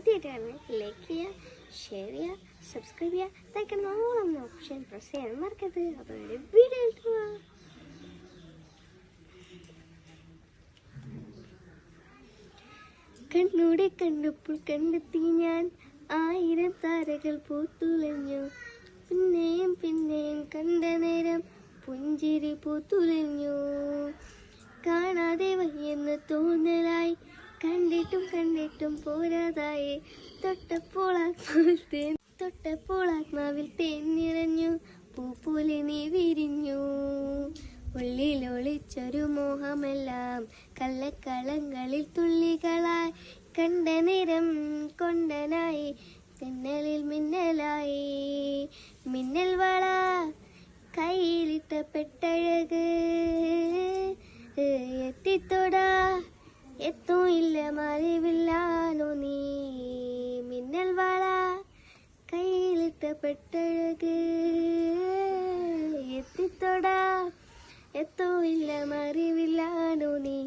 ആദ്യമായിട്ടാണ് ലൈക്ക് ചെയ്യുക, ഷെയർ ചെയ്യുക, സബ്സ്ക്രൈബ് ചെയ്യുക, തയ്ക്കണം ഓപ്ഷൻ പ്രസ് ചെയ്യാൻ മറക്കരുത്. അപ്പോൾ വീഡിയോ എടുക്കുക. കണ്ണൂടെ കണ്ടപ്പോൾ കണ്ടെത്തി ഞാൻ 1000 താരകൾ പൂത്തുലഞ്ഞു. പിന്നെയും പിന്നെയും കണ്ട നേരം പുഞ്ചിരി പൂത്തുലഞ്ഞു. കാണാതെ വയ്യെന്ന് തോന്നലായി, കണ്ടിട്ടും പോരാതായി. തൊട്ടപ്പോൾ ആത്മാവിൽ തേൻ നിറഞ്ഞു. പൂ പോലെ നീ വിരിഞ്ഞു. ഉള്ളിലൊളിച്ചൊരു മോഹമെല്ലാം കള്ളക്കളങ്ങളിൽ തുള്ളികളായി. കണ്ട നേരം കൊണ്ടനായി, തെന്നലിൽ മിന്നലായി. മിന്നൽ വള കയ്യിലിട്ട പെട്ടഴക്, എത്തിത്തൊടാ എത്തും ഇല്ല മറിവില്ലാനോ നീ. മിന്നൽ വള കയ്യിലിട്ട പെട്ടഴക്, എത്തിത്തൊടാ എത്തും ഇല്ല മറിവില്ലാനോ നീ.